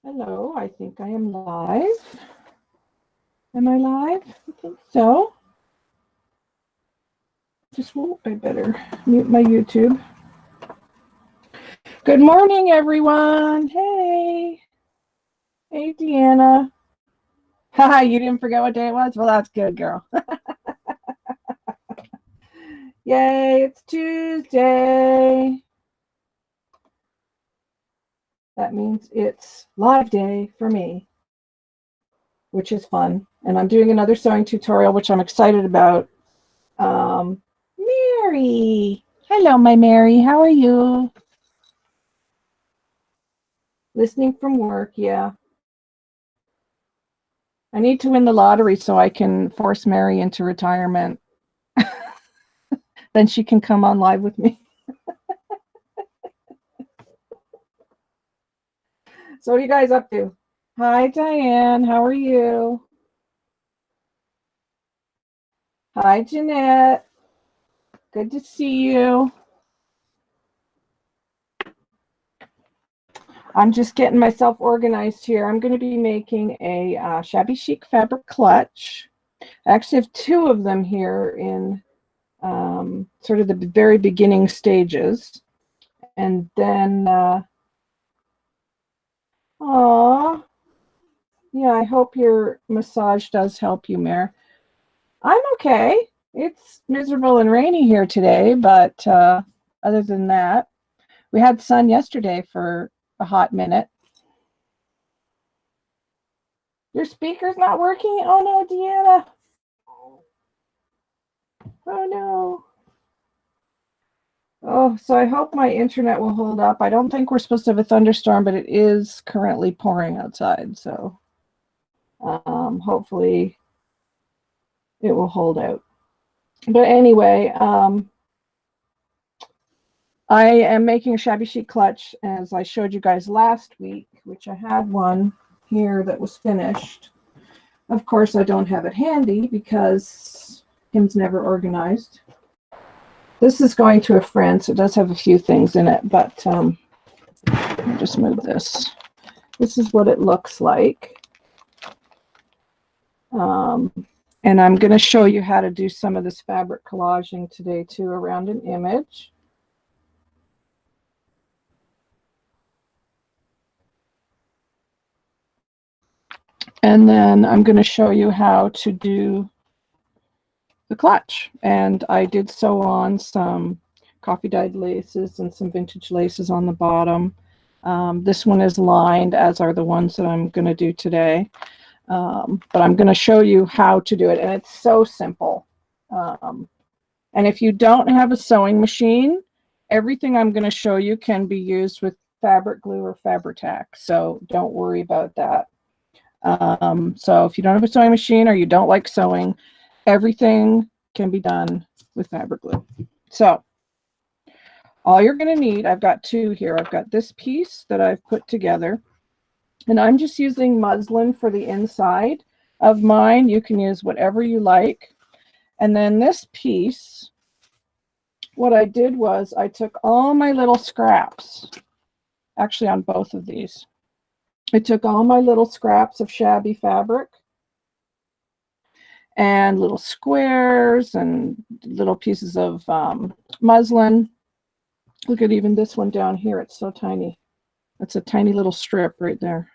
Hello, I think I am live. Am I live? I think so. I better mute my YouTube. Good morning, everyone. Hey. Hey, Deanna. Haha, you didn't forget what day it was? Well, that's good, girl. Yay, it's Tuesday. That means it's live day for me, which is fun. And I'm doing another sewing tutorial, which I'm excited about. Mary. Hello, my Mary. How are you? Listening from work, yeah. I need to win the lottery so I can force Mary into retirement. Then she can come on live with me. So what are you guys up to? Hi, Diane. How are you? Hi, Jeanette. Good to see you. I'm just getting myself organized here. I'm going to be making a Shabby Chic fabric clutch. I actually have two of them here in sort of the very beginning stages. And then, yeah, I hope your massage does help you, Mare. I'm okay. It's miserable and rainy here today, but other than that, we had sun yesterday for a hot minute. Your speaker's not working? Oh no, Deanna. Oh no. Oh, so I hope my internet will hold up. I don't think we're supposed to have a thunderstorm, but it is currently pouring outside, so hopefully it will hold out. But anyway, I am making a Shabby Chic clutch, as I showed you guys last week, which I had one here that was finished. Of course, I don't have it handy because him's never organized. This is going to a friend, so it does have a few things in it, but I'll just move this. This is what it looks like. And I'm going to show you how to do some of this fabric collaging today, too, around an image. And then I'm going to show you how to do the clutch. And I did sew on some coffee dyed laces and some vintage laces on the bottom. This one is lined, as are the ones that I'm going to do today. But I'm going to show you how to do it, and it's so simple. And if you don't have a sewing machine, everything I'm going to show you can be used with fabric glue or Fabri-Tac, so don't worry about that. So if you don't have a sewing machine or you don't like sewing, everything can be done with fabric glue. So all you're going to need, I've got two here. I've got this piece that I've put together, and I'm just using muslin for the inside of mine. You can use whatever you like. And then this piece, what I did was I took all my little scraps, actually on both of these. I took all my little scraps of shabby fabric and little squares and little pieces of muslin. Look at even this one down here. It's so tiny. That's a tiny little strip right there.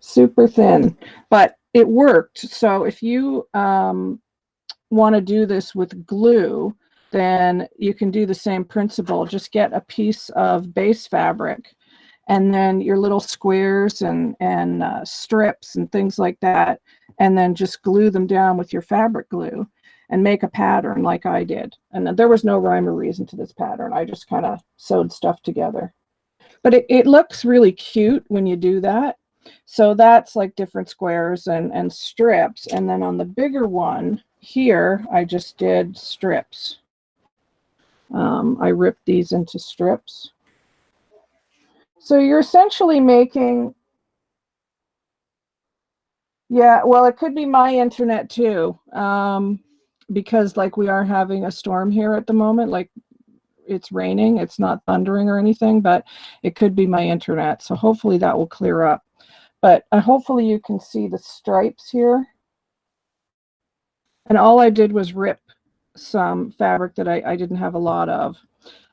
Super thin, but it worked. So if you want to do this with glue, then you can do the same principle. Just get a piece of base fabric, and then your little squares and strips and things like that, and then just glue them down with your fabric glue and make a pattern like I did. And there was no rhyme or reason to this pattern. I just kind of sewed stuff together. But it looks really cute when you do that. So that's like different squares and strips. And then on the bigger one here, I just did strips. I ripped these into strips. So you're essentially making, yeah, well, it could be my internet too, because like we are having a storm here at the moment. Like it's raining. It's not thundering or anything, but it could be my internet. So hopefully that will clear up. But hopefully you can see the stripes here. And all I did was rip some fabric that I didn't have a lot of.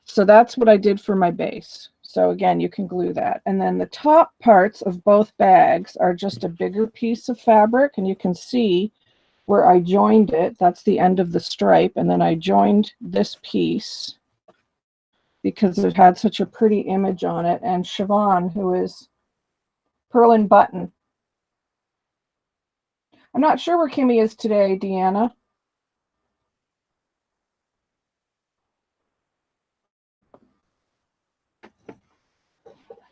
So that's what I did for my base. So again, you can glue that. And then the top parts of both bags are just a bigger piece of fabric. And you can see where I joined it. That's the end of the stripe. And then I joined this piece because it had such a pretty image on it. And Siobhan, who is Pearl and Button. I'm not sure where Kimmy is today, Deanna.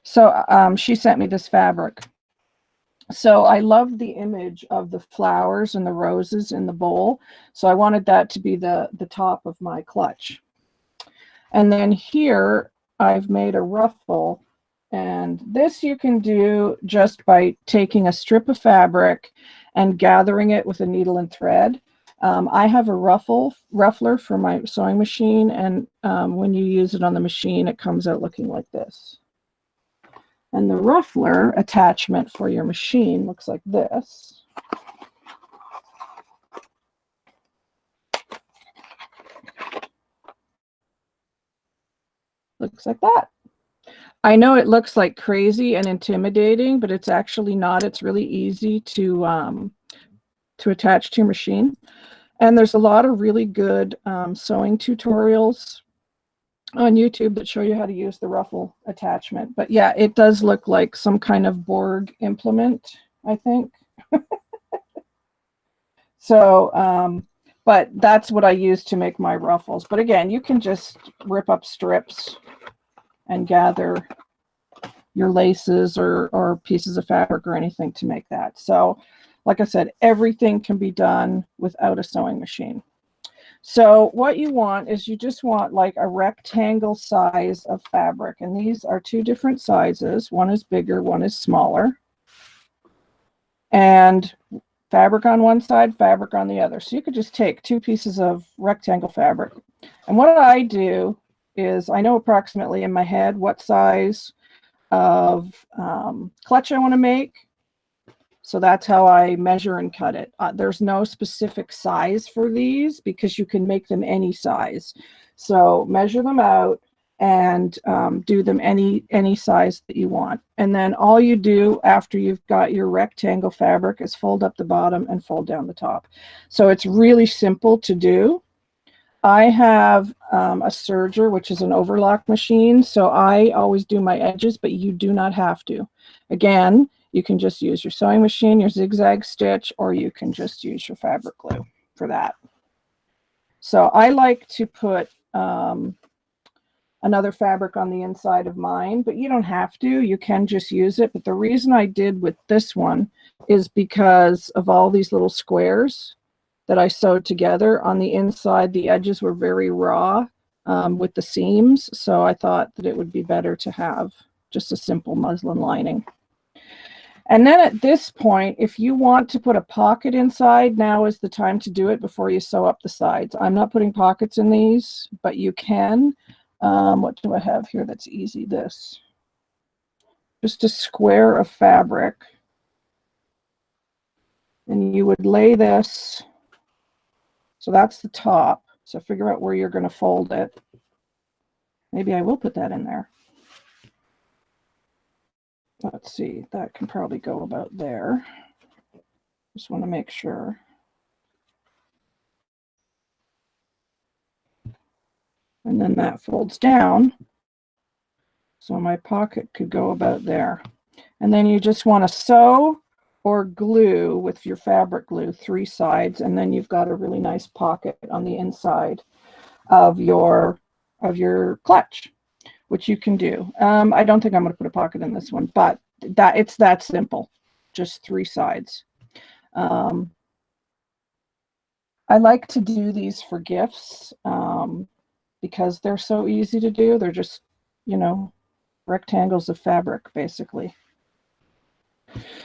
So she sent me this fabric. So I love the image of the flowers and the roses in the bowl. So I wanted that to be the top of my clutch. And then here I've made a ruffle. And this you can do just by taking a strip of fabric and gathering it with a needle and thread. I have a ruffler for my sewing machine. And when you use it on the machine, it comes out looking like this. And the ruffler attachment for your machine looks like this. Looks like that. I know it looks like crazy and intimidating, but it's actually not. It's really easy to attach to your machine. And there's a lot of really good sewing tutorials on YouTube that show you how to use the ruffle attachment. But yeah, it does look like some kind of Borg implement, I think. So, but that's what I use to make my ruffles. But again, you can just rip up strips and gather your laces or pieces of fabric or anything to make that. So, like I said, everything can be done without a sewing machine. So what you want is you just want like a rectangle size of fabric. And these are two different sizes. One is bigger, one is smaller. And fabric on one side, fabric on the other. So you could just take two pieces of rectangle fabric. And what I do is I know approximately in my head what size of clutch I want to make. So that's how I measure and cut it. There's no specific size for these because you can make them any size. So measure them out and do them any size that you want. And then all you do after you've got your rectangle fabric is fold up the bottom and fold down the top. So it's really simple to do. I have a serger, which is an overlock machine. So I always do my edges, but you do not have to. Again, you can just use your sewing machine, your zigzag stitch, or you can just use your fabric glue for that. So I like to put another fabric on the inside of mine, but you don't have to. You can just use it. But the reason I did with this one is because of all these little squares that I sewed together. On the inside, the edges were very raw with the seams. So I thought that it would be better to have just a simple muslin lining. And then at this point, if you want to put a pocket inside, now is the time to do it before you sew up the sides. I'm not putting pockets in these, but you can. What do I have here that's easy? This. Just a square of fabric. And you would lay this. So that's the top. So figure out where you're going to fold it. Maybe I will put that in there. Let's see, that can probably go about there. Just want to make sure. And then that folds down. So my pocket could go about there. And then you just want to sew or glue with your fabric glue 3 sides. And then you've got a really nice pocket on the inside of your clutch, which you can do. I don't think I'm going to put a pocket in this one, but it's that simple, just 3 sides. I like to do these for gifts because they're so easy to do. They're just, rectangles of fabric, basically.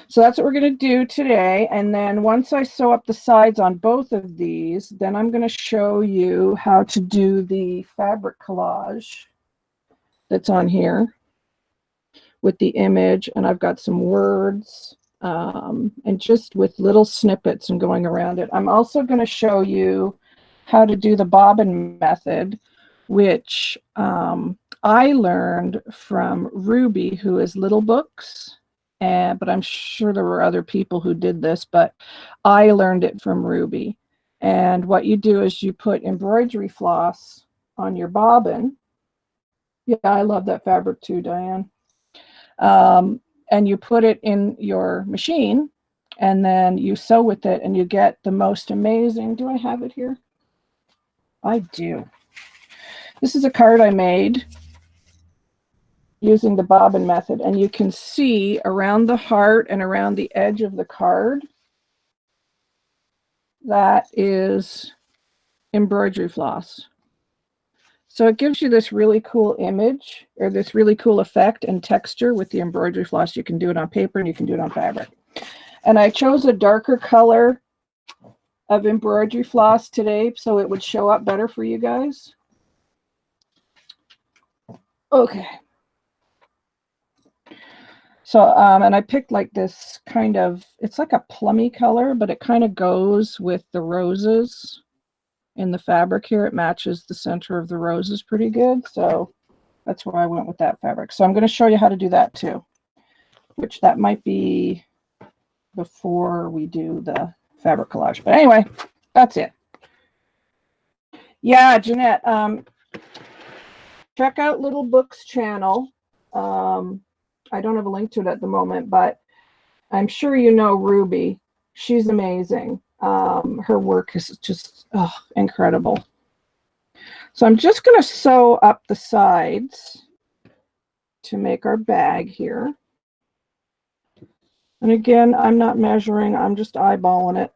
So that's what we're going to do today. And then once I sew up the sides on both of these, then I'm going to show you how to do the fabric collage that's on here with the image. And I've got some words and just with little snippets and going around it. I'm also going to show you how to do the bobbin method, which I learned from Ruby, who is Little Books. But I'm sure there were other people who did this, but I learned it from Ruby. And what you do is you put embroidery floss on your bobbin. Yeah, I love that fabric too, Diane. And you put it in your machine, and then you sew with it, and you get the most amazing. Do I have it here? I do. This is a card I made using the bobbin method, and you can see around the heart and around the edge of the card, that is embroidery floss. So it gives you this really cool image, or this really cool effect and texture with the embroidery floss. You can do it on paper and you can do it on fabric. And I chose a darker color of embroidery floss today so it would show up better for you guys. Okay. So, and I picked like this kind of, it's like a plummy color, but it kind of goes with the roses in the fabric here. It matches the center of the roses pretty good. So that's where I went with that fabric. So I'm going to show you how to do that too, which that might be before we do the fabric collage. But anyway, that's it. Yeah, Jeanette, check out Little Books channel. I don't have a link to it at the moment, but I'm sure you know Ruby. She's amazing. Her work is just incredible. So I'm just going to sew up the sides to make our bag here. And again, I'm not measuring, I'm just eyeballing it.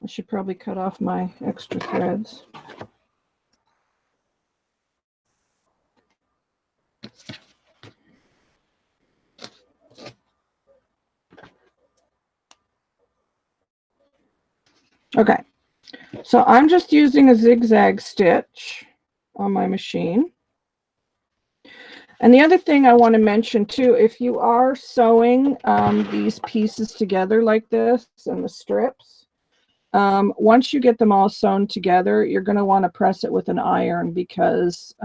I should probably cut off my extra threads. Okay, so I'm just using a zigzag stitch on my machine. And the other thing I want to mention too, if you are sewing these pieces together like this and the strips, once you get them all sewn together, you're going to want to press it with an iron because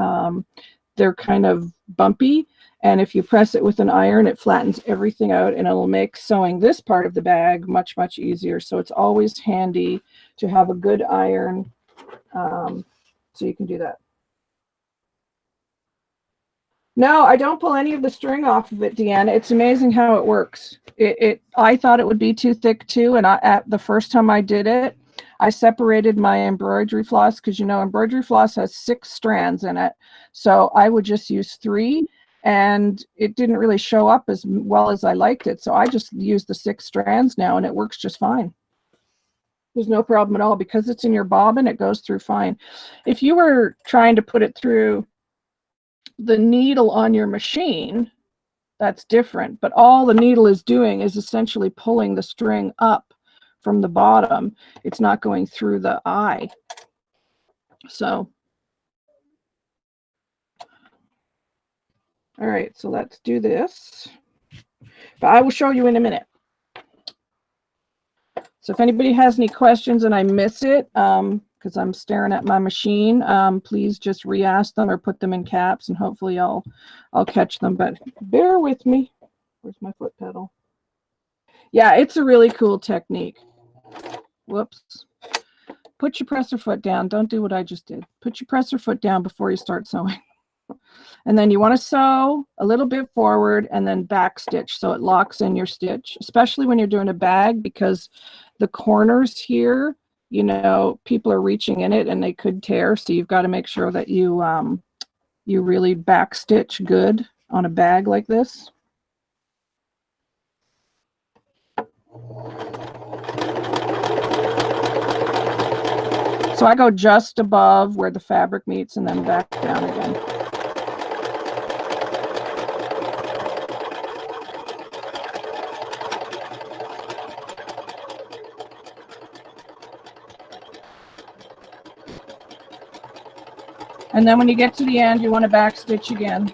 they're kind of bumpy. And if you press it with an iron, it flattens everything out and it'll make sewing this part of the bag much, much easier. So it's always handy to have a good iron so you can do that. No, I don't pull any of the string off of it, Deanna. It's amazing how it works. I thought it would be too thick too, and at the first time I did it, I separated my embroidery floss because, you know, embroidery floss has 6 strands in it. So I would just use 3, and it didn't really show up as well as I liked it. So I just use the 6 strands now, and it works just fine. There's no problem at all because it's in your bobbin. It goes through fine. If you were trying to put it through the needle on your machine, that's different, but all the needle is doing is essentially pulling the string up from the bottom. It's not going through the eye. So all right, so let's do this, but I will show you in a minute. So if anybody has any questions and I miss it because I'm staring at my machine, please just re-ask them or put them in caps, and hopefully I'll catch them. But bear with me. Where's my foot pedal? Yeah, it's a really cool technique. Whoops. Put your presser foot down. Don't do what I just did. Put your presser foot down before you start sewing. And then you want to sew a little bit forward and then back stitch so it locks in your stitch, especially when you're doing a bag, because the corners here, you know, people are reaching in it and they could tear. So you've got to make sure that you you really back stitch good on a bag like this. So I go just above where the fabric meets and then back down again. And then when you get to the end, you want to back stitch again.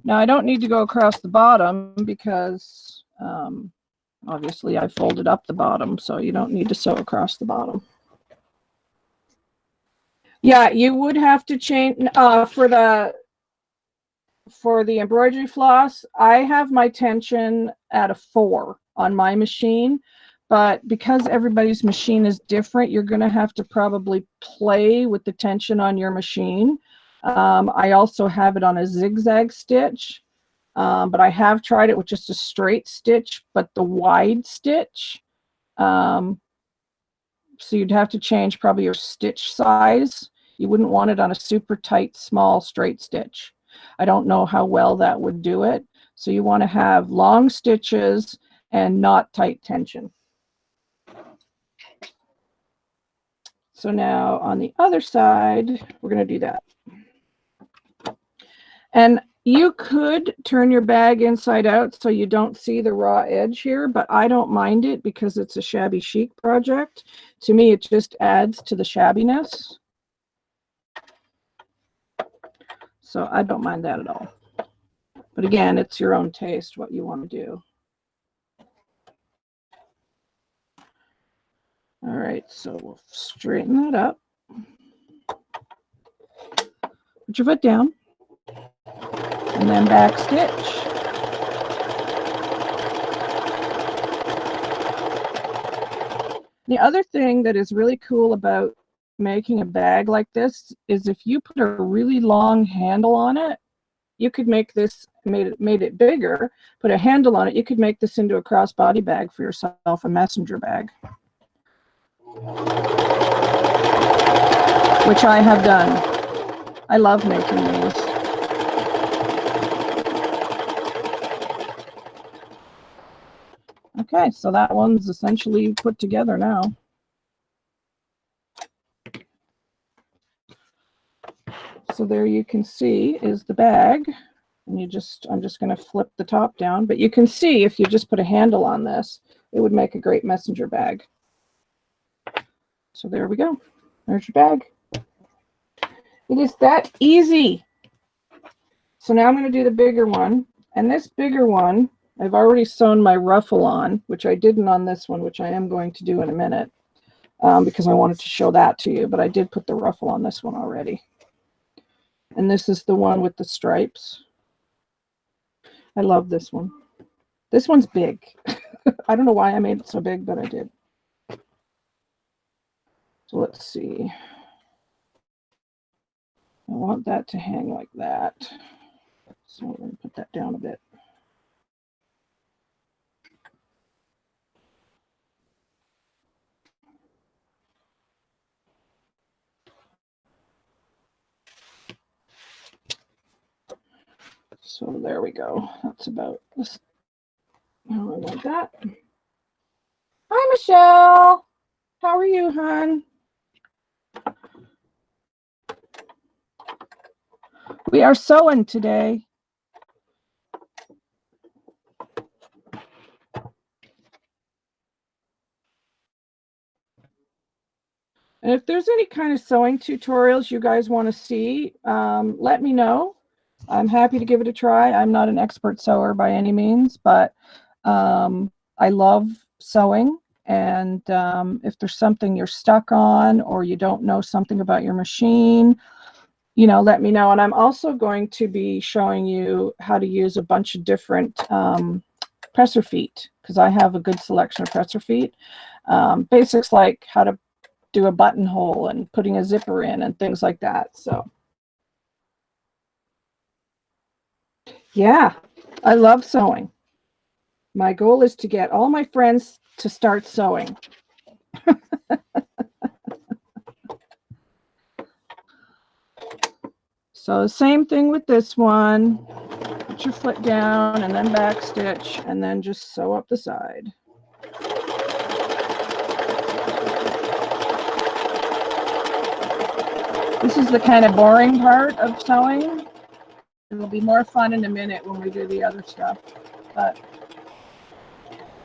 Now I don't need to go across the bottom because obviously I folded up the bottom, so you don't need to sew across the bottom. Yeah, you would have to change for the embroidery floss. I have my tension at a 4 on my machine, but because everybody's machine is different, you're going to have to probably play with the tension on your machine. I also have it on a zigzag stitch, but I have tried it with just a straight stitch, but the wide stitch. So you'd have to change probably your stitch size. You wouldn't want it on a super tight, small, straight stitch. I don't know how well that would do it. So you want to have long stitches and not tight tension. So now on the other side, we're going to do that. And you could turn your bag inside out so you don't see the raw edge here, but I don't mind it because it's a shabby chic project. To me, it just adds to the shabbiness. So I don't mind that at all. But again, it's your own taste, what you want to do. All right, so we'll straighten that up. Put your foot down. And then back stitch. The other thing that is really cool about making a bag like this is if you put a really long handle on it, you could make this, made it bigger, put a handle on it, you could make this into a crossbody bag for yourself, a messenger bag. Which I have done. I love making these. Okay, so that one's essentially put together now. So there you can see is the bag. And I'm just going to flip the top down, but you can see if you just put a handle on this, it would make a great messenger bag. So there we go. There's your bag. It is that easy. So now I'm going to do the bigger one. And this bigger one, I've already sewn my ruffle on, which I didn't on this one, which I am going to do in a minute because I wanted to show that to you. But I did put the ruffle on this one already. And this is the one with the stripes. I love this one. This one's big. I don't know why I made it so big, but I did. So let's see. I want that to hang like that. So I'm going to put that down a bit. So there we go. That's about this. How I want that. Hi, Michelle. How are you, hon? We are sewing today. And if there's any kind of sewing tutorials you guys want to see, let me know. I'm happy to give it a try. I'm not an expert sewer by any means, but I love sewing. And if there's something you're stuck on or you don't know something about your machine, you know, let me know. And I'm also going to be showing you how to use a bunch of different presser feet because I have a good selection of presser feet. Basics like how to do a buttonhole and putting a zipper in and things like that. So yeah, I love sewing. My goal is to get all my friends to start sewing. So same thing with this one. Put your foot down and then back stitch and then just sew up the side. This is the kind of boring part of sewing. It'll be more fun in a minute when we do the other stuff. But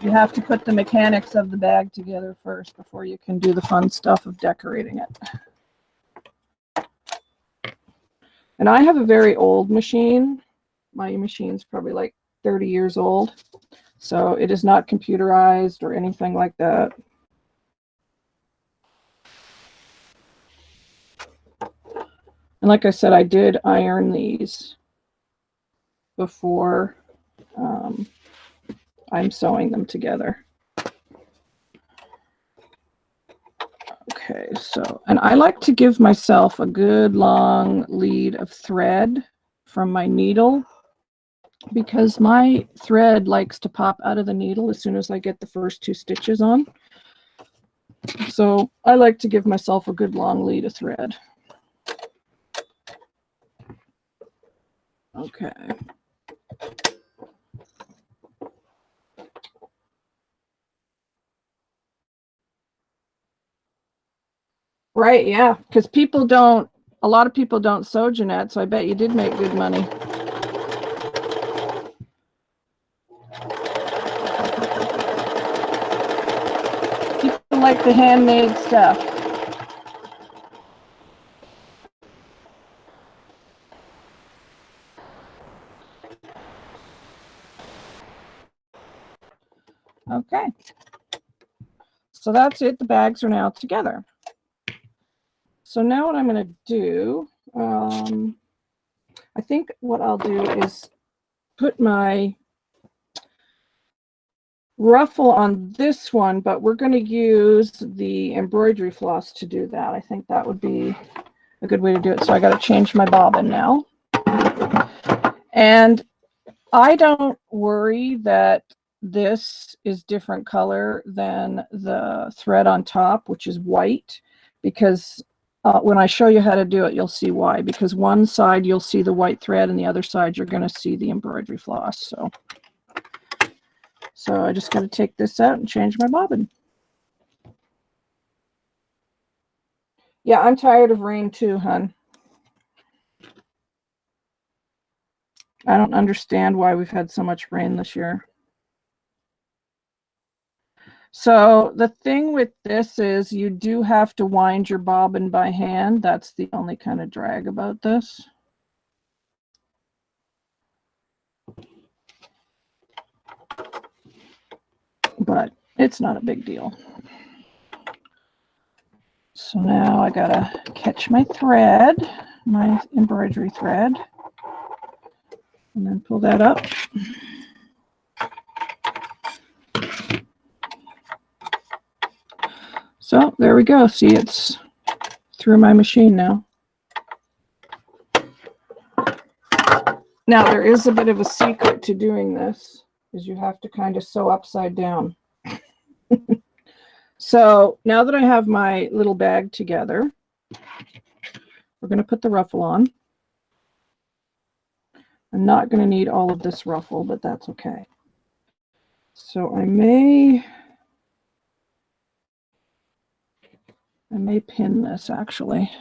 you have to put the mechanics of the bag together first before you can do the fun stuff of decorating it. And I have a very old machine. My machine's probably like 30 years old. So it is not computerized or anything like that. And like I said, I did iron these before I'm sewing them together. Okay, so, and I like to give myself a good long lead of thread from my needle because my thread likes to pop out of the needle as soon as I get the first 2 stitches on. So I like to give myself a good long lead of thread. Okay. Right, yeah, because a lot of people don't sew, Jeanette, so I bet you did make good money. People like the handmade stuff. Okay. So that's it. The bags are now together. So now what I'm going to do, I think what I'll do is put my ruffle on this one, but we're going to use the embroidery floss to do that. I think that would be a good way to do it. So I got to change my bobbin now. And I don't worry that this is different color than the thread on top, which is white, because when I show you how to do it, you'll see why. Because one side you'll see the white thread and the other side you're going to see the embroidery floss. So I just got to take this out and change my bobbin. Yeah, I'm tired of rain too, hun. I don't understand why we've had so much rain this year. So the thing with this is you do have to wind your bobbin by hand. That's the only kind of drag about this. But it's not a big deal. So now I gotta catch my thread, my embroidery thread, and then pull that up. So there we go. See, it's through my machine now. Now there is a bit of a secret to doing this, is you have to kind of sew upside down. So now that I have my little bag together, we're going to put the ruffle on. I'm not going to need all of this ruffle, but that's okay. So I may pin this actually.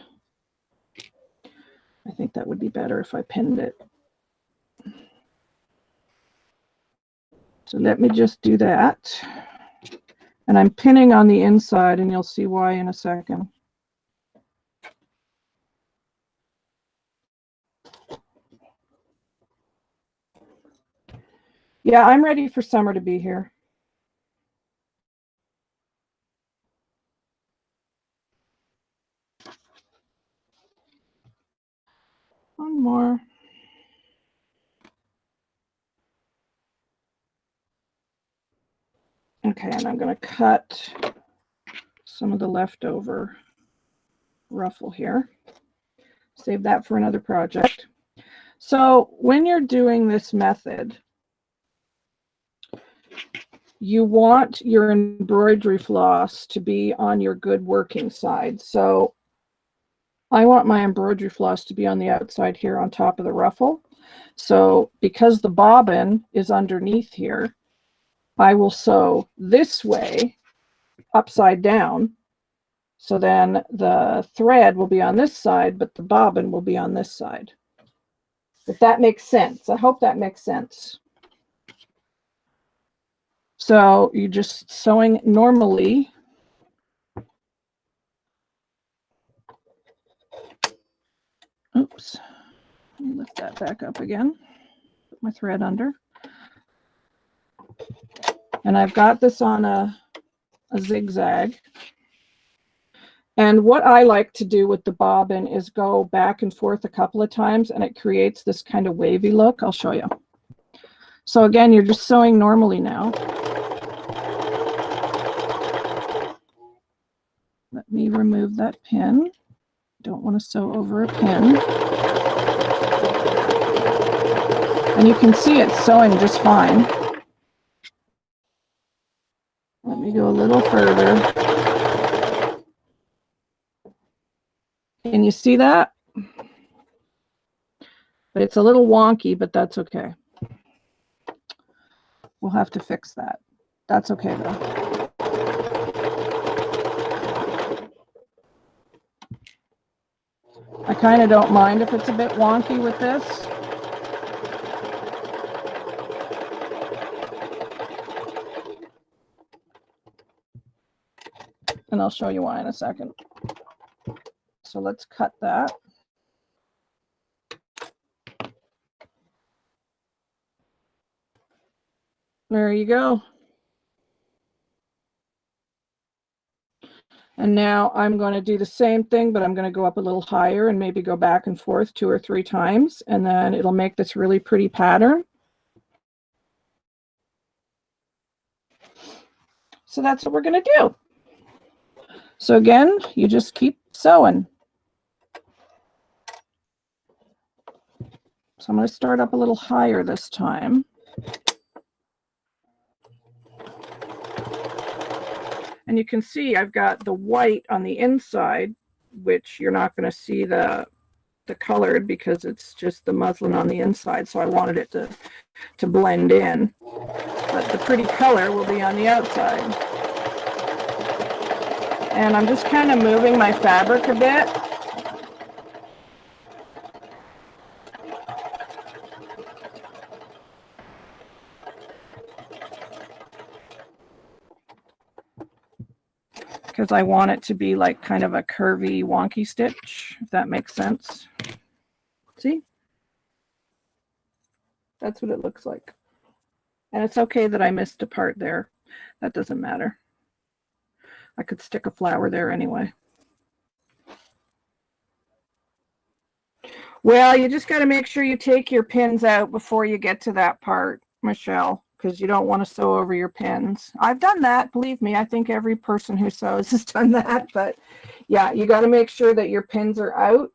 I think that would be better if I pinned it. So let me just do that. And I'm pinning on the inside, and you'll see why in a second. Yeah, I'm ready for summer to be here. One more. Okay, and I'm going to cut some of the leftover ruffle here. Save that for another project. So when you're doing this method, you want your embroidery floss to be on your good working side. So I want my embroidery floss to be on the outside here on top of the ruffle. So because the bobbin is underneath here, I will sew this way upside down. So then the thread will be on this side, but the bobbin will be on this side. If that makes sense. I hope that makes sense. So you're just sewing normally. Oops. Let me lift that back up again. Put my thread under. And I've got this on a zigzag. And what I like to do with the bobbin is go back and forth a couple of times, and it creates this kind of wavy look. I'll show you. So again, you're just sewing normally now. Let me remove that pin. Don't want to sew over a pin. And you can see it's sewing just fine. Let me go a little further. Can you see that? But it's a little wonky, but that's okay. We'll have to fix that. That's okay though. I kind of don't mind if it's a bit wonky with this. And I'll show you why in a second. So let's cut that. There you go. And now I'm going to do the same thing, but I'm going to go up a little higher and maybe go back and forth 2 or 3 times, and then it'll make this really pretty pattern. So that's what we're going to do. So again, you just keep sewing. So I'm going to start up a little higher this time. And you can see I've got the white on the inside, which you're not going to see the colored because it's just the muslin on the inside. So I wanted it to blend in. But the pretty color will be on the outside. And I'm just kind of moving my fabric a bit. Because I want it to be like kind of a curvy, wonky stitch, if that makes sense. See? That's what it looks like. And it's okay that I missed a part there. That doesn't matter. I could stick a flower there anyway. Well, you just got to make sure you take your pins out before you get to that part, Michelle, because you don't want to sew over your pins. I've done that, believe me. I think every person who sews has done that. But yeah, you got to make sure that your pins are out.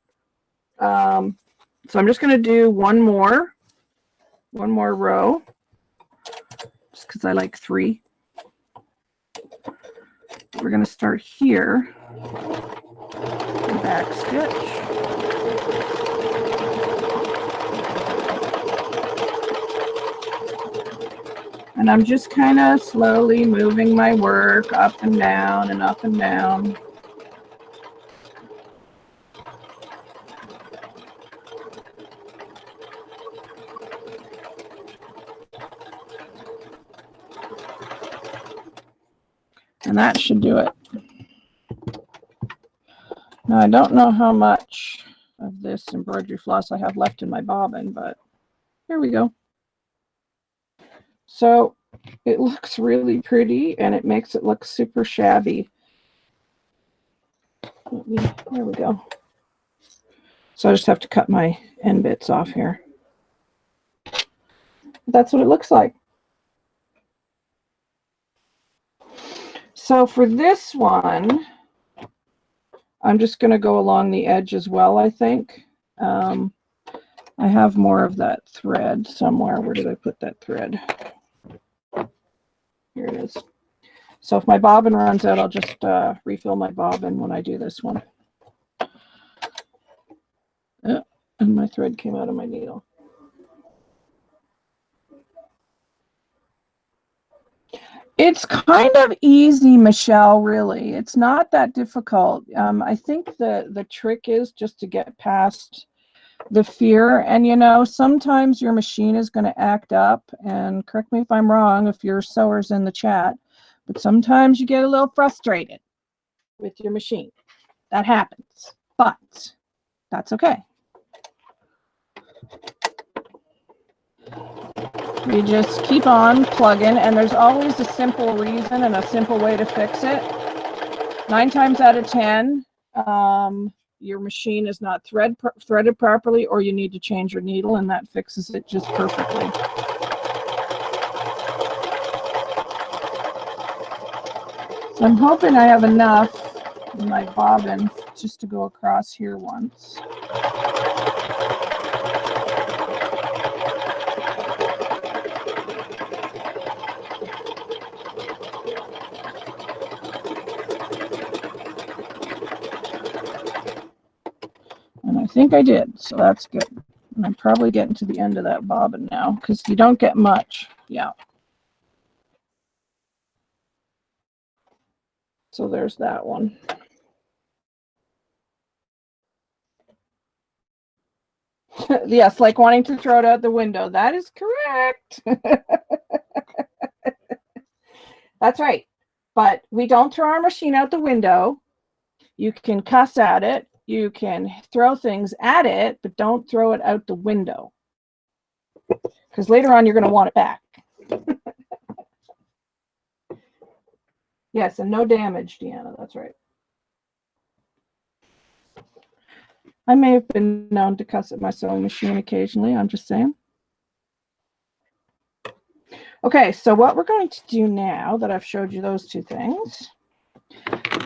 So I'm just going to do one more row, just because I like 3. We're going to start here, back stitch. And I'm just kind of slowly moving my work up and down and up and down. And that should do it. Now I don't know how much of this embroidery floss I have left in my bobbin, but here we go. So it looks really pretty and it makes it look super shabby. There we go. So I just have to cut my end bits off here. That's what it looks like. So for this one, I'm just going to go along the edge as well, I think. I have more of that thread somewhere. Where did I put that thread? Here it is. So if my bobbin runs out, I'll just refill my bobbin when I do this one. And my thread came out of my needle. It's kind of easy, Michelle, really. It's not that difficult. I think the trick is just to get past the fear. And, you know, sometimes your machine is going to act up. And correct me if I'm wrong, if your sewer's in the chat. But sometimes you get a little frustrated with your machine. That happens. But that's okay. You just keep on plugging, and there's always a simple reason and a simple way to fix it. 9 times out of 10, your machine is not threaded properly, or you need to change your needle, and that fixes it just perfectly. So I'm hoping I have enough in my bobbin just to go across here once. And I think I did, so that's good. And I'm probably getting to the end of that bobbin now, because you don't get much. Yeah. So there's that one. Yes, like wanting to throw it out the window. That is correct. That's right. But we don't throw our machine out the window. You can cuss at it. You can throw things at it, but don't throw it out the window. Because later on, you're going to want it back. Yes, and no damage, Deanna. That's right. I may have been known to cuss at my sewing machine occasionally. I'm just saying. Okay, so what we're going to do now that I've showed you those two things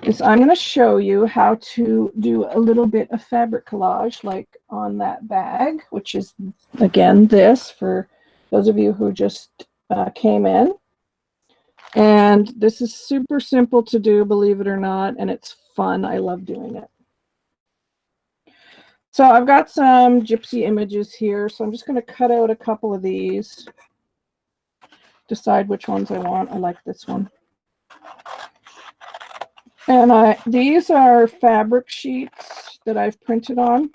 is I'm going to show you how to do a little bit of fabric collage, like on that bag, which is, again, this for those of you who just came in. And this is super simple to do, believe it or not, and it's fun. I love doing it. So I've got some gypsy images here, so I'm just going to cut out a couple of these, decide which ones I want. I like this one. And these are fabric sheets that I've printed on.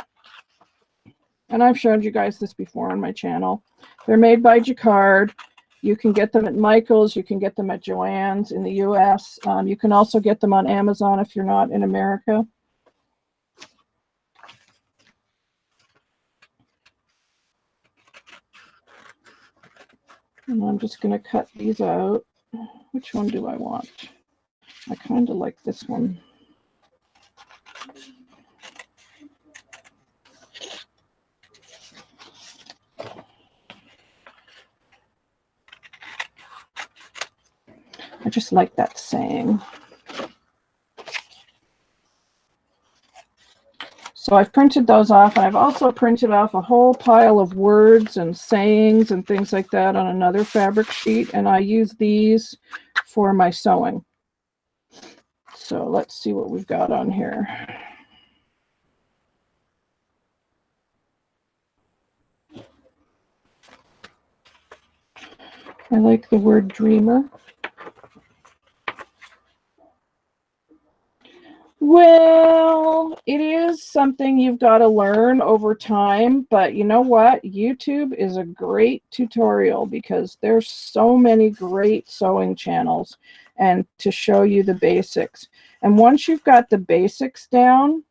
And I've showed you guys this before on my channel. They're made by Jacquard. You can get them at Michael's. You can get them at Joann's in the US. You can also get them on Amazon if you're not in America. And I'm just going to cut these out. Which one do I want? I kind of like this one. I just like that saying. So I've printed those off, and I've also printed off a whole pile of words and sayings and things like that on another fabric sheet, and I use these for my sewing. So let's see what we've got on here. I like the word dreamer. Well, it is something you've got to learn over time, but you know what? YouTube is a great tutorial because there's so many great sewing channels and to show you the basics. And once you've got the basics down,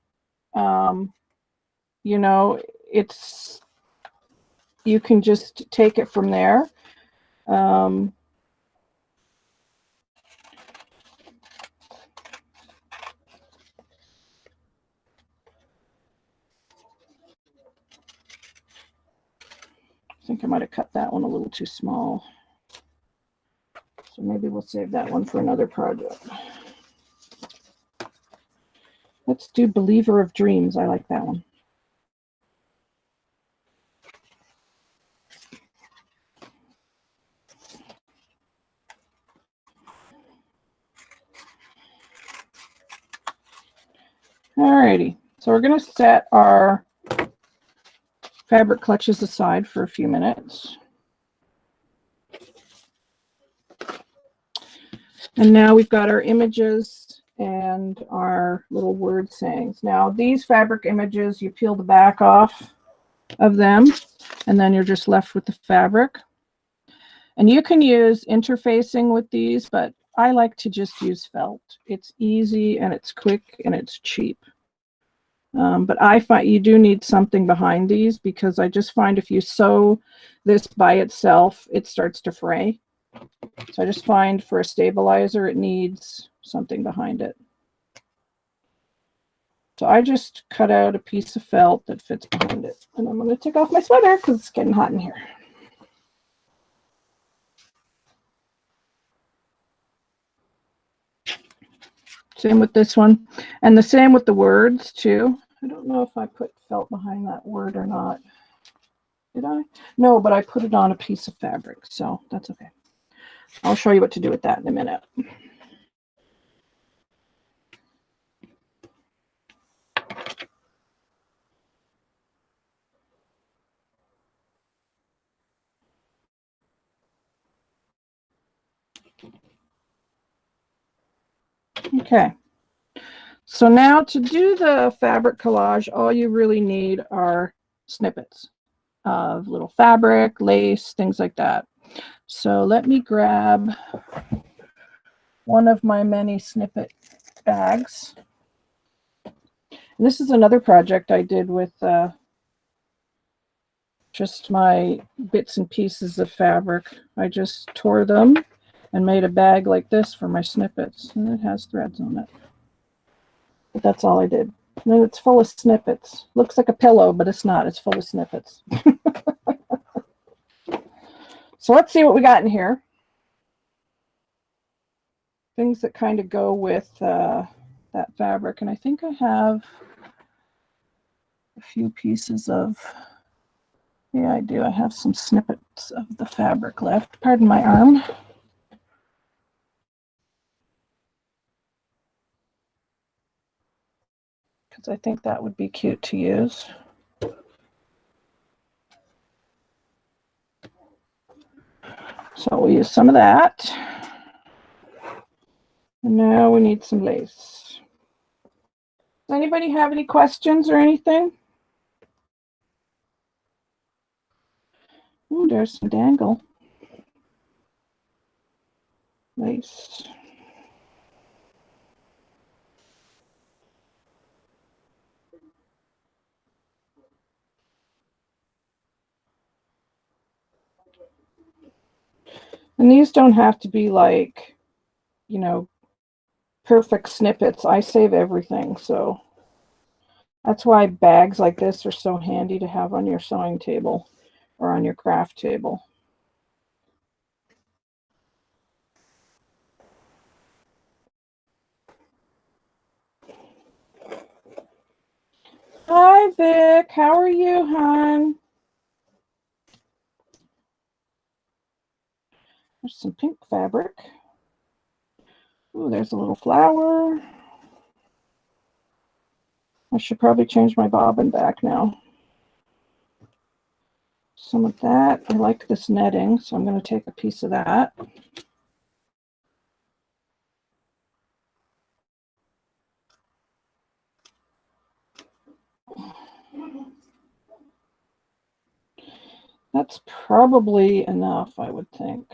you know, you can just take it from there. I think I might have cut that one a little too small. So maybe we'll save that one for another project. Let's do Believer of Dreams. I like that one. Alrighty, so we're going to set our fabric clutches aside for a few minutes. And now we've got our images and our little word sayings. Now these fabric images, you peel the back off of them, and then you're just left with the fabric. And you can use interfacing with these, but I like to just use felt. It's easy and it's quick and it's cheap. But I find you do need something behind these, because I just find if you sew this by itself, it starts to fray. So I just find for a stabilizer, it needs something behind it. So I just cut out a piece of felt that fits behind it. And I'm going to take off my sweater because it's getting hot in here. Same with this one. And the same with the words too. I don't know if I put felt behind that word or not. Did I? No, but I put it on a piece of fabric, so that's okay. I'll show you what to do with that in a minute. Okay. So now to do the fabric collage, all you really need are snippets of little fabric, lace, things like that. So let me grab one of my many snippet bags. And this is another project I did with just my bits and pieces of fabric. I just tore them and made a bag like this for my snippets. And it has threads on it. But that's all I did. And then it's full of snippets. Looks like a pillow, but it's not. It's full of snippets. So let's see what we got in here. Things that kind of go with that fabric. And I think I have a few pieces of, yeah, I do. I have some snippets of the fabric left. Pardon my arm. Because I think that would be cute to use. So we'll use some of that. And now we need some lace. Does anybody have any questions or anything? Oh, there's some dangle lace. And these don't have to be like, you know, perfect snippets. I save everything, so that's why bags like this are so handy to have on your sewing table or on your craft table. Hi, Vic. How are you, hon? There's some pink fabric. Ooh, there's a little flower. I should probably change my bobbin back now. Some of that. I like this netting, so I'm going to take a piece of that. That's probably enough, I would think.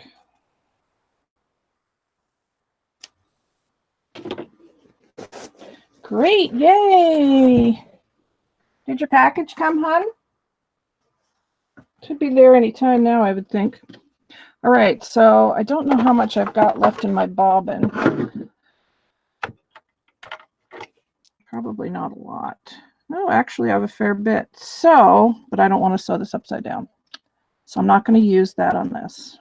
Great, yay! Did your package come, hon? Should be there any time now, I would think. All right, so I don't know how much I've got left in my bobbin. Probably not a lot. No, actually I have a fair bit. So, but I don't want to sew this upside down. So I'm not going to use that on this.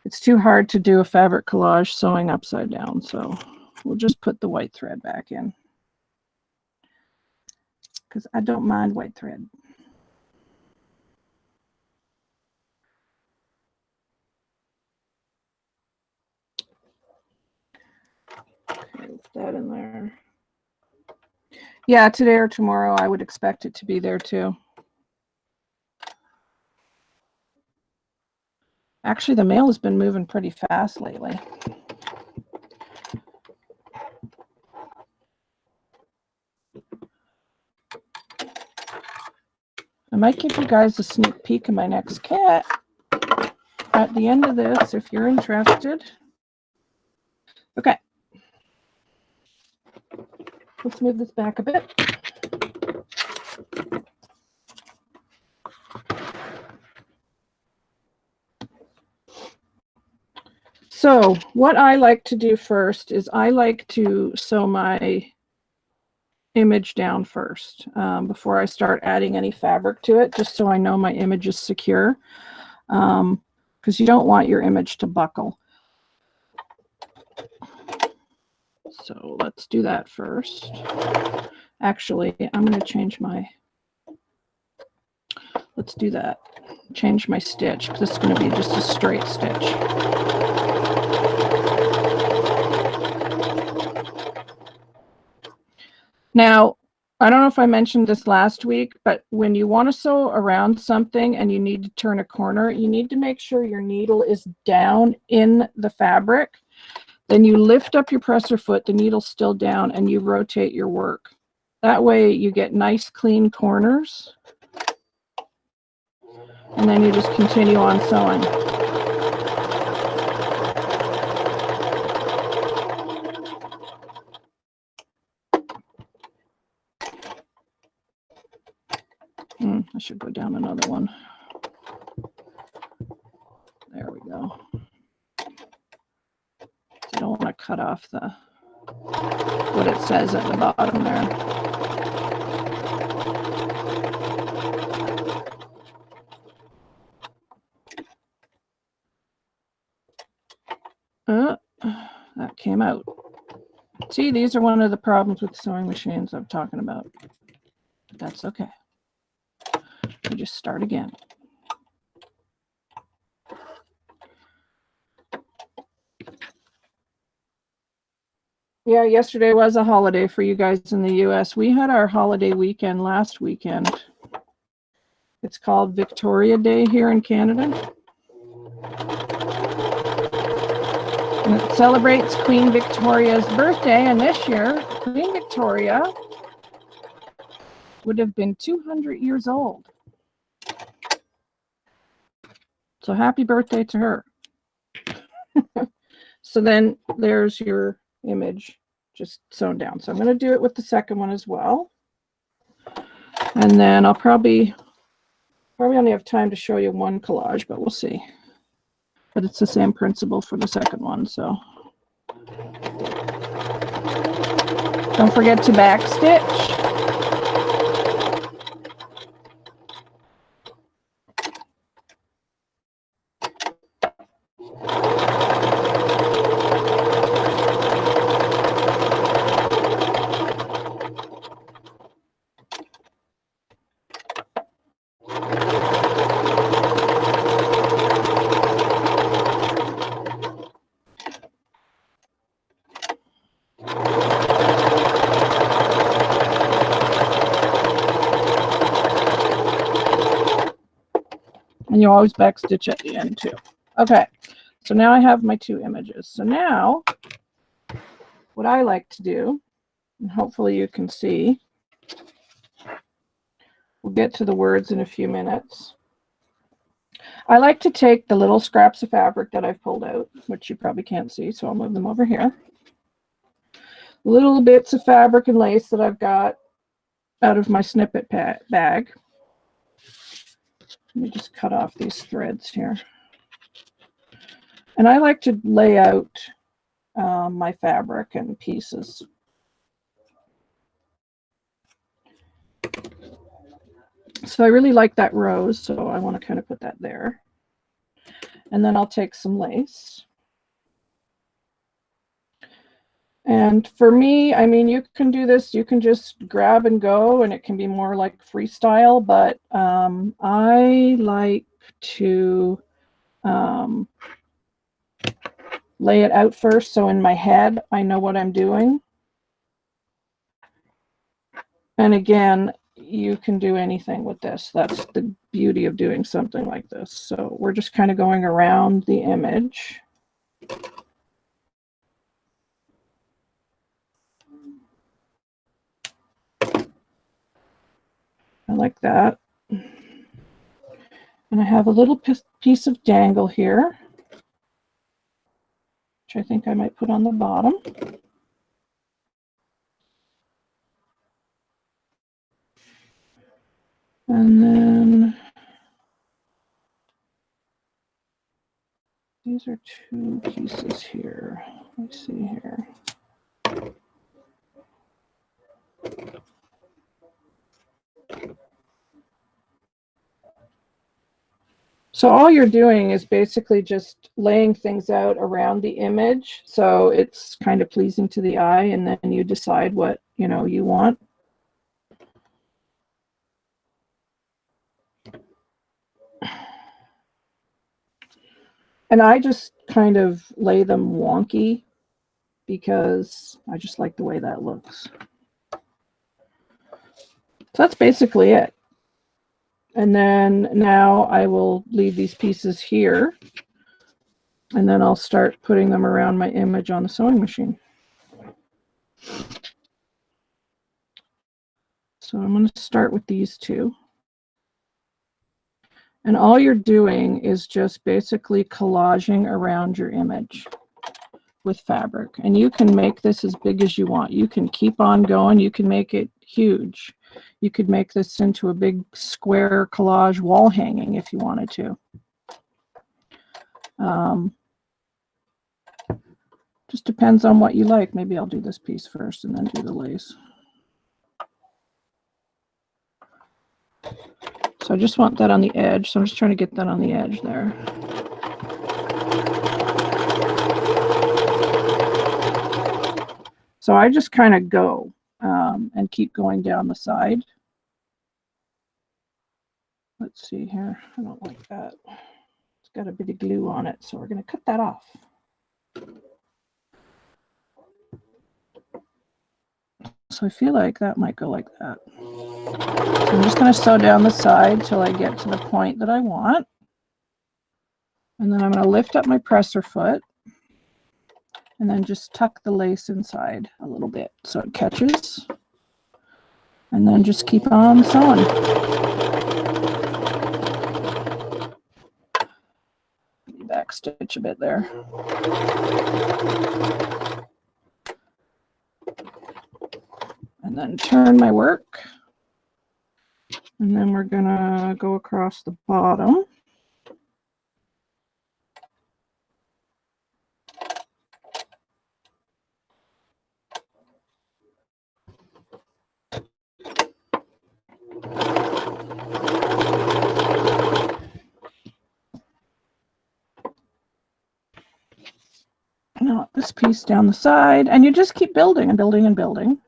It's too hard to do a fabric collage sewing upside down, so we'll just put the white thread back in. Because I don't mind white thread. Okay, put that in there. Yeah, today or tomorrow I would expect it to be there too. Actually, the mail has been moving pretty fast lately. I might give you guys a sneak peek of my next kit at the end of this if you're interested. Okay. Let's move this back a bit. So what I like to do first is I like to sew my image down first before I start adding any fabric to it, just so I know my image is secure, because you don't want your image to buckle. So let's do that first. Actually, I'm going to change my, let's do that. Change my stitch, because this is going to be just a straight stitch. Now, I don't know if I mentioned this last week, but when you want to sew around something and you need to turn a corner, you need to make sure your needle is down in the fabric. Then you lift up your presser foot, the needle's still down, and you rotate your work. That way you get nice clean corners. And then you just continue on sewing. I should go down another one. There we go. I don't want to cut off the what it says at the bottom there. That came out. See, these are one of the problems with sewing machines I'm talking about. That's okay. We just start again. Yeah, yesterday was a holiday for you guys in the US. We had our holiday weekend last weekend. It's called Victoria Day here in Canada. And it celebrates Queen Victoria's birthday, and this year, Queen Victoria would have been 200 years old. So happy birthday to her. So then there's your image just sewn down. So I'm going to do it with the second one as well. And then I'll probably only have time to show you one collage, but we'll see. But it's the same principle for the second one, so. Don't forget to back stitch. And you always back stitch at the end too. Okay, so now I have my two images. So now what I like to do, and hopefully you can see, we'll get to the words in a few minutes. I like to take the little scraps of fabric that I've pulled out, which you probably can't see, so I'll move them over here. Little bits of fabric and lace that I've got out of my snippet bag. Let me just cut off these threads here. And I like to lay out my fabric and pieces. So I really like that rose, so I want to kind of put that there. And then I'll take some lace. And for me, I mean, you can do this, you can just grab and go, and it can be more like freestyle, but I like to lay it out first, so in my head, I know what I'm doing. And again, you can do anything with this. That's the beauty of doing something like this. So we're just kind of going around the image. I like that. And I have a little piece of dangle here, which I think I might put on the bottom. And then these are 2 pieces here. Let's see here. So all you're doing is basically just laying things out around the image, so it's kind of pleasing to the eye, and then you decide what you want. And I just kind of lay them wonky because I just like the way that looks. So that's basically it. And then now I will leave these pieces here, and then I'll start putting them around my image on the sewing machine. So I'm going to start with these 2. And all you're doing is just basically collaging around your image with fabric. And you can make this as big as you want. You can keep on going. You can make it huge. You could make this into a big square collage wall hanging if you wanted to. Just depends on what you like. Maybe I'll do this piece first and then do the lace. So I just want that on the edge. So I'm just trying to get that on the edge there. So I just kind of go and keep going down the side. Let's see here. I don't like that. It's got a bit of glue on it, so we're going to cut that off. So I feel like that might go like that. So I'm just going to sew down the side till I get to the point that I want. And then I'm going to lift up my presser foot and then just tuck the lace inside a little bit so it catches. And then just keep on sewing. Back stitch a bit there. And then turn my work. And then we're gonna go across the bottom. Now this piece down the side, and you just keep building and building and building.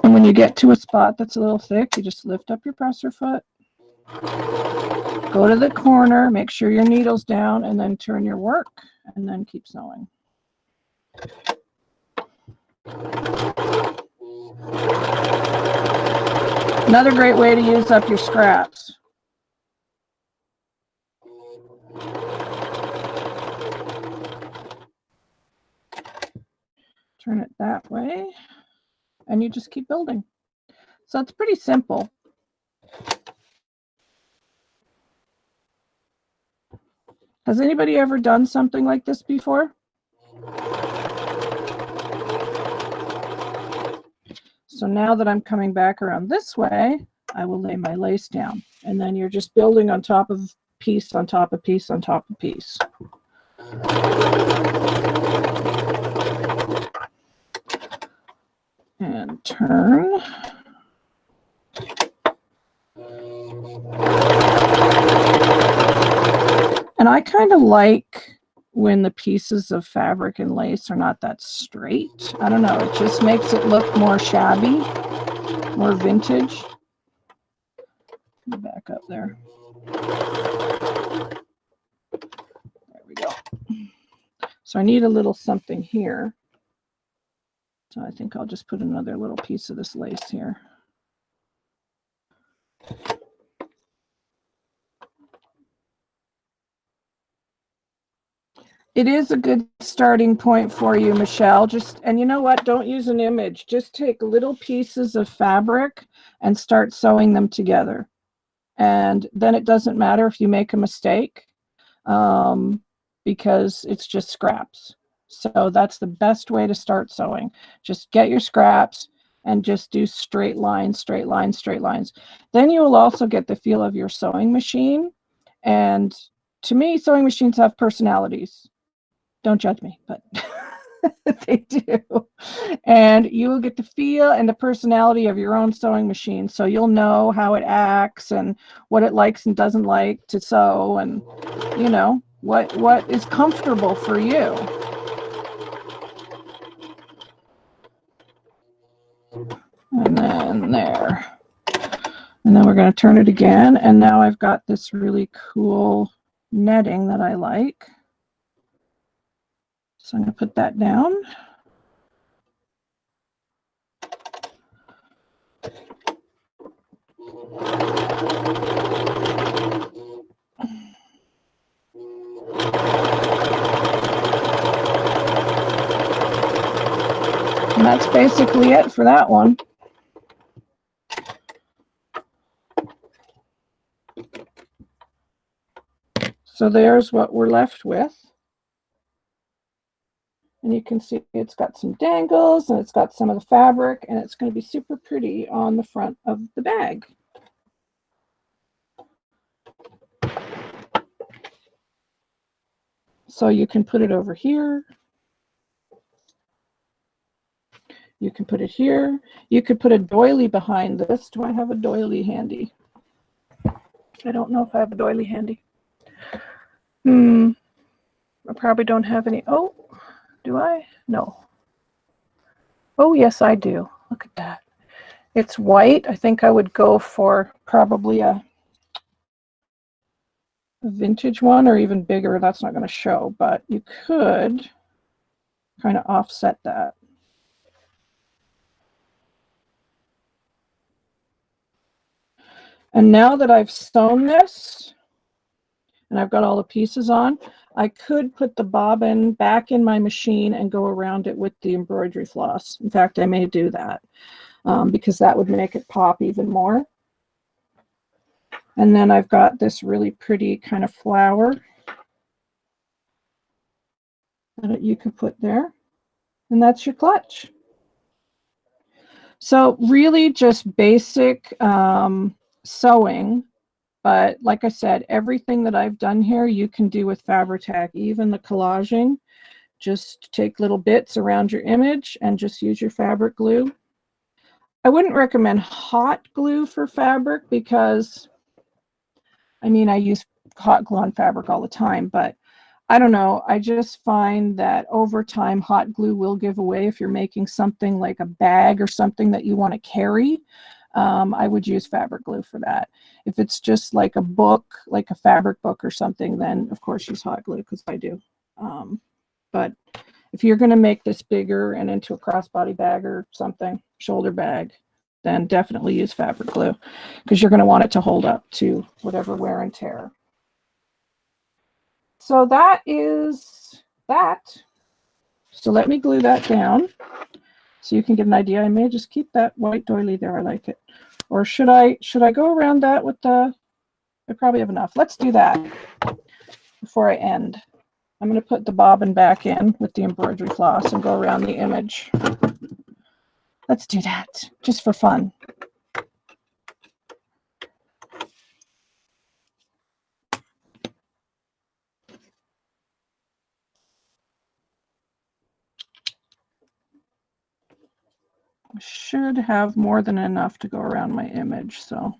And when you get to a spot that's a little thick, you just lift up your presser foot, go to the corner, make sure your needle's down, and then turn your work, and then keep sewing. Another great way to use up your scraps. Turn it that way, and you just keep building. So it's pretty simple. Has anybody ever done something like this before? So now that I'm coming back around this way, I will lay my lace down. And then you're just building on top of piece on top of piece on top of piece. And turn. And I kind of like when the pieces of fabric and lace are not that straight. I don't know, it just makes it look more shabby, more vintage. Back up there. There we go. So I need a little something here. So I think I'll just put another little piece of this lace here. It is a good starting point for you, Michelle. And you know what? Don't use an image. Just take little pieces of fabric and start sewing them together. And then it doesn't matter if you make a mistake because it's just scraps. So that's the best way to start sewing. Just get your scraps, and just do straight lines, straight lines, straight lines. Then you will also get the feel of your sewing machine. And to me, sewing machines have personalities. Don't judge me, but they do. And you will get the feel and the personality of your own sewing machine. So you'll know how it acts and what it likes and doesn't like to sew, and you know what is comfortable for you. And then there. And then we're going to turn it again. And now I've got this really cool netting that I like. So I'm going to put that down. And that's basically it for that one. So there's what we're left with. And you can see it's got some dangles and it's got some of the fabric, and it's going to be super pretty on the front of the bag. So you can put it over here. You can put it here. You could put a doily behind this. Do I have a doily handy? I don't know if I have a doily handy. I probably don't have any. Oh, do I? No. Oh, yes, I do. Look at that. It's white. I think I would go for probably a vintage one, or even bigger. That's not going to show, but you could kind of offset that. And now that I've sewn this and I've got all the pieces on, I could put the bobbin back in my machine and go around it with the embroidery floss. In fact, I may do that because that would make it pop even more. And then I've got this really pretty kind of flower that you could put there. And that's your clutch. So really just basic sewing. But like I said, everything that I've done here, you can do with Fabri-Tac, even the collaging. Just take little bits around your image and just use your fabric glue. I wouldn't recommend hot glue for fabric because, I mean, I use hot glue on fabric all the time, but I don't know. I just find that over time, hot glue will give away if you're making something like a bag or something that you want to carry. I would use fabric glue for that. If it's just like a book, like a fabric book or something, then of course use hot glue because I do. But if you're going to make this bigger and into a crossbody bag or something, shoulder bag, then definitely use fabric glue because you're going to want it to hold up to whatever wear and tear. So that is that. So let me glue that down so you can get an idea. I may just keep that white doily there. I like it. Or should I go around that with the, I probably have enough. Let's do that before I end. I'm going to put the bobbin back in with the embroidery floss and go around the image. Let's do that just for fun. I should have more than enough to go around my image, so.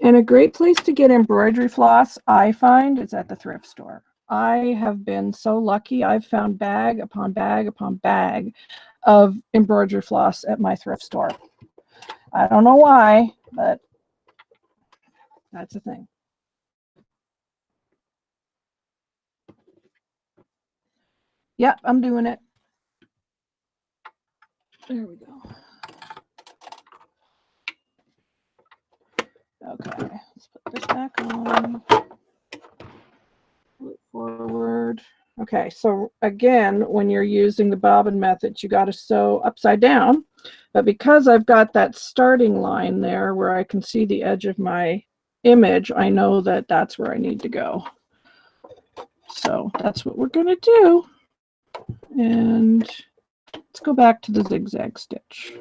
And a great place to get embroidery floss, I find, is at the thrift store. I have been so lucky. I've found bag upon bag upon bag of embroidery floss at my thrift store. I don't know why, but that's a thing. Yep, I'm doing it. There we go. Okay, let's put this back on. Pull it forward. Okay, so again, when you're using the bobbin method, you got to sew upside down. But because I've got that starting line there where I can see the edge of my image, I know that that's where I need to go. So that's what we're going to do. And let's go back to the zigzag stitch.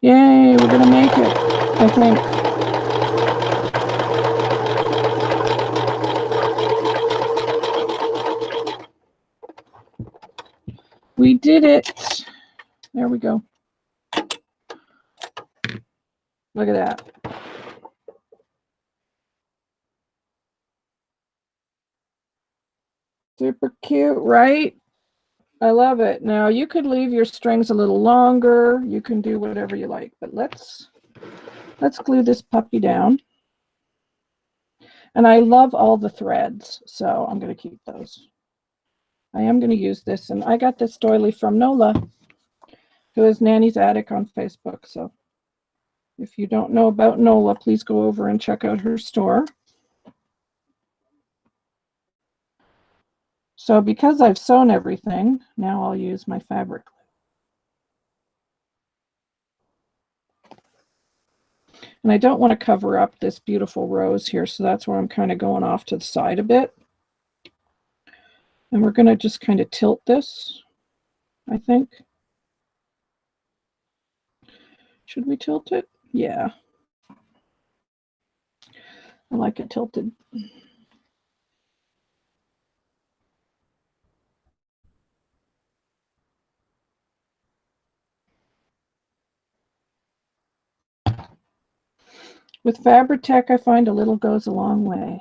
Yay, we're gonna make it, I think. We did it. There we go. Look at that. Super cute, right? I love it. Now you could leave your strings a little longer. You can do whatever you like, but let's glue this puppy down. And I love all the threads, so I'm going to keep those. I am going to use this, and I got this doily from Nola, who is Nanny's Attic on Facebook. So if you don't know about Nola, please go over and check out her store. So because I've sewn everything, now I'll use my fabric glue. And I don't want to cover up this beautiful rose here, so that's where I'm kind of going off to the side a bit. And we're going to just kind of tilt this, I think. Should we tilt it? Yeah. I like it tilted. With Fabri-Tac, I find a little goes a long way.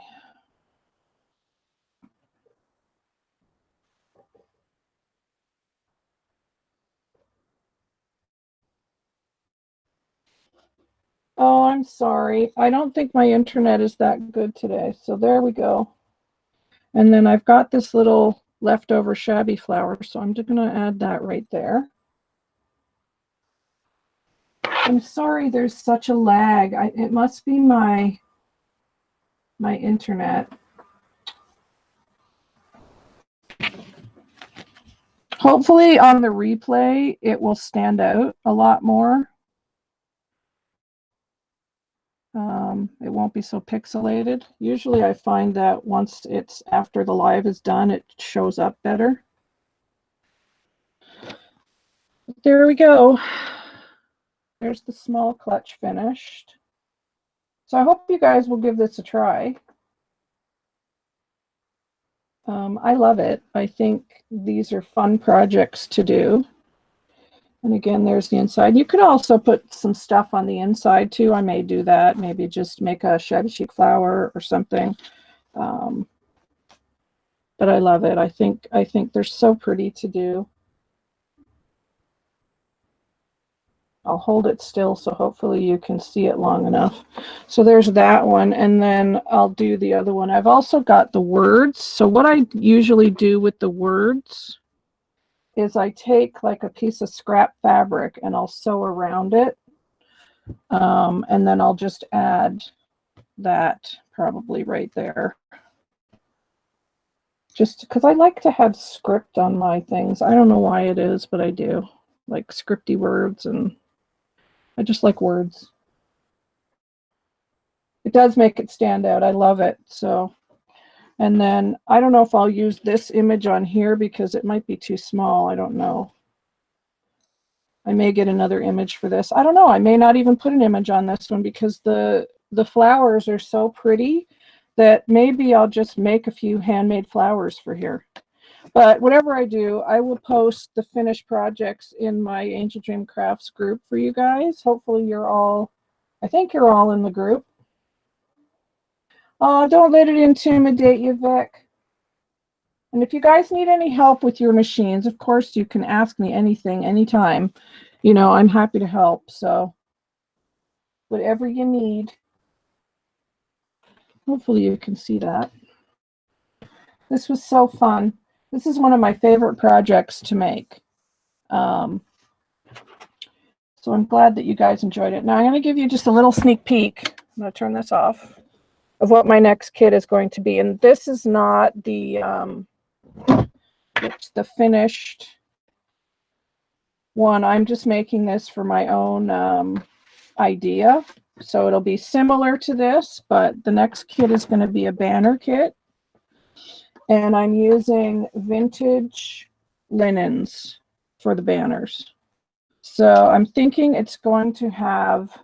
Oh, I'm sorry. I don't think my internet is that good today. So there we go. And then I've got this little leftover shabby flower, so I'm just going to add that right there. I'm sorry there's such a lag. It must be my internet. Hopefully on the replay, it will stand out a lot more. It won't be so pixelated. Usually I find that once it's after the live is done, it shows up better. There we go. There's the small clutch finished. So I hope you guys will give this a try. I love it. I think these are fun projects to do. And again, there's the inside. You could also put some stuff on the inside too. I may do that. Maybe just make a Shabby Chic flower or something. But I love it. I think they're so pretty to do. I'll hold it still so hopefully you can see it long enough. So there's that one, and then I'll do the other one. I've also got the words. So what I usually do with the words is I take like a piece of scrap fabric and I'll sew around it. And then I'll just add that probably right there. Just because I like to have script on my things. I don't know why it is, but I do. Like scripty words, and I just like words. It does make it stand out. I love it. So, and then I don't know if I'll use this image on here because it might be too small. I don't know. I may get another image for this. I don't know. I may not even put an image on this one because the flowers are so pretty that maybe I'll just make a few handmade flowers for here. But whatever I do, I will post the finished projects in my Angeldreamcrafts group for you guys. Hopefully you're all, I think you're all in the group. Oh, don't let it intimidate you, Vic. And if you guys need any help with your machines, of course you can ask me anything, anytime. You know, I'm happy to help. So whatever you need. Hopefully you can see that. This was so fun. This is one of my favorite projects to make. So I'm glad that you guys enjoyed it. Now I'm going to give you just a little sneak peek. I'm going to turn this off, of what my next kit is going to be. And this is not it's the finished one. I'm just making this for my own idea. So it'll be similar to this, but the next kit is going to be a banner kit. And I'm using vintage linens for the banners. So I'm thinking it's going to have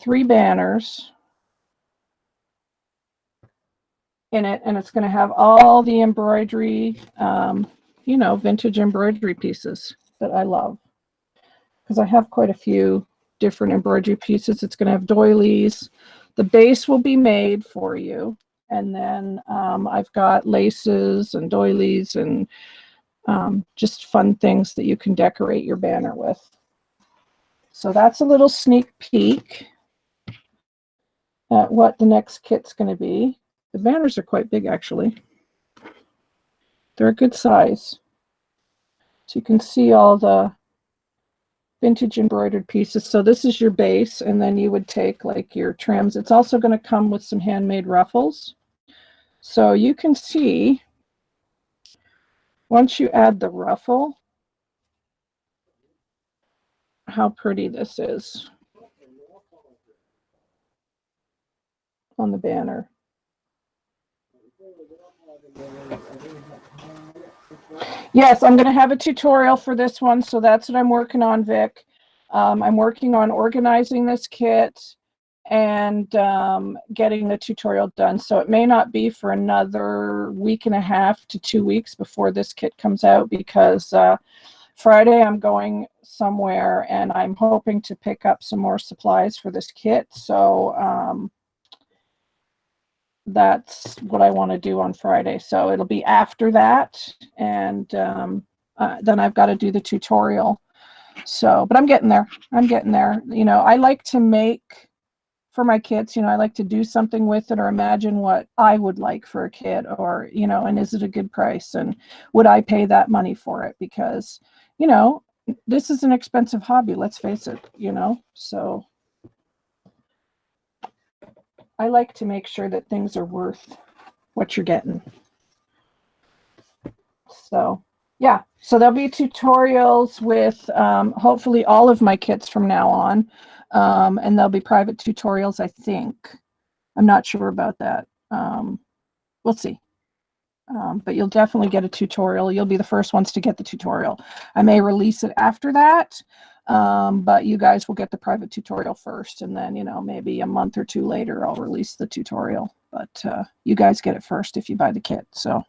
3 banners in it, and it's going to have all the embroidery, you know, vintage embroidery pieces that I love, because I have quite a few different embroidery pieces. It's going to have doilies. The base will be made for you, and then I've got laces and doilies and just fun things that you can decorate your banner with. So that's a little sneak peek at what the next kit's going to be. The banners are quite big, actually. They're a good size. So you can see all the vintage embroidered pieces. So this is your base, and then you would take like your trims. It's also going to come with some handmade ruffles. So you can see, once you add the ruffle, how pretty this is on the banner. Yes, I'm going to have a tutorial for this one, so that's what I'm working on, Vic. I'm working on organizing this kit and getting the tutorial done. So it may not be for another week and a half to 2 weeks before this kit comes out, because Friday I'm going somewhere and I'm hoping to pick up some more supplies for this kit. So that's what I want to do on Friday. So it'll be after that, and then I've got to do the tutorial. So, but I'm getting there. I'm getting there. You know, I like to make for my kits, you know, I like to do something with it or imagine what I would like for a kit, or, you know, and is it a good price, and would I pay that money for it? Because, you know, this is an expensive hobby, let's face it, you know. So I like to make sure that things are worth what you're getting. So yeah, so there'll be tutorials with hopefully all of my kits from now on, and there'll be private tutorials, I think. I'm not sure about that. We'll see. But you'll definitely get a tutorial. You'll be the first ones to get the tutorial. I may release it after that, but you guys will get the private tutorial first, and then, you know, maybe a month or 2 later I'll release the tutorial. But you guys get it first if you buy the kit. So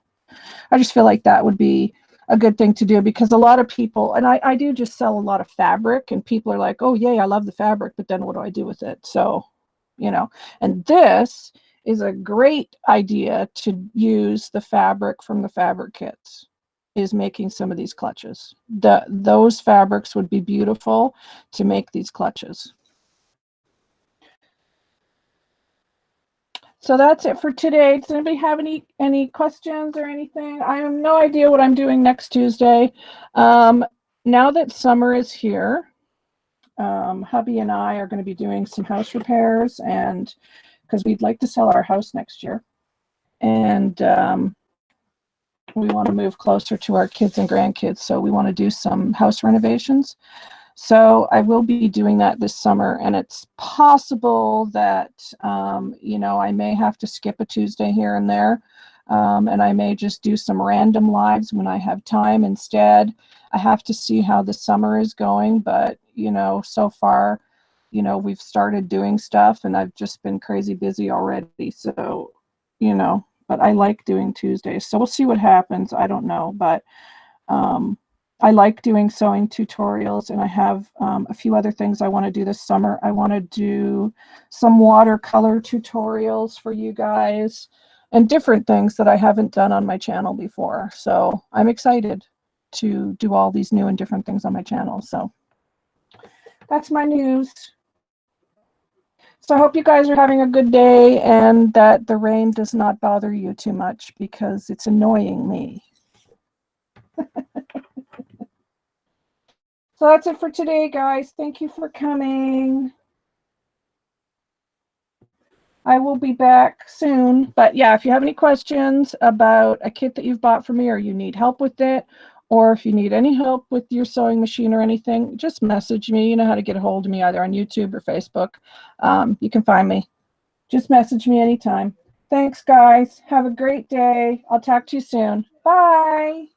I just feel like that would be a good thing to do, because a lot of people, and I do just sell a lot of fabric, and people are like, oh yay, I love the fabric, but then what do I do with it? So, you know, and this is a great idea to use the fabric from the fabric kits, is making some of these clutches. Those fabrics would be beautiful to make these clutches. So that's it for today. Does anybody have any questions or anything? I have no idea what I'm doing next Tuesday. Now that summer is here, hubby and I are going to be doing some house repairs, and because we'd like to sell our house next year, and we want to move closer to our kids and grandkids, so we want to do some house renovations. So I will be doing that this summer, and it's possible that, you know, I may have to skip a Tuesday here and there, and I may just do some random lives when I have time instead. I have to see how the summer is going, but, you know, so far, you know, we've started doing stuff, and I've just been crazy busy already. So, you know, but I like doing Tuesdays. So we'll see what happens. I don't know, but I like doing sewing tutorials, and I have a few other things I want to do this summer. I want to do some watercolor tutorials for you guys and different things that I haven't done on my channel before. So I'm excited to do all these new and different things on my channel. So that's my news. So I hope you guys are having a good day and that the rain does not bother you too much because it's annoying me. So that's it for today, guys. Thank you for coming. I will be back soon. But yeah, if you have any questions about a kit that you've bought for me or you need help with it, or if you need any help with your sewing machine or anything, just message me. You know how to get a hold of me either on YouTube or Facebook. You can find me. Just message me anytime. Thanks, guys. Have a great day. I'll talk to you soon. Bye.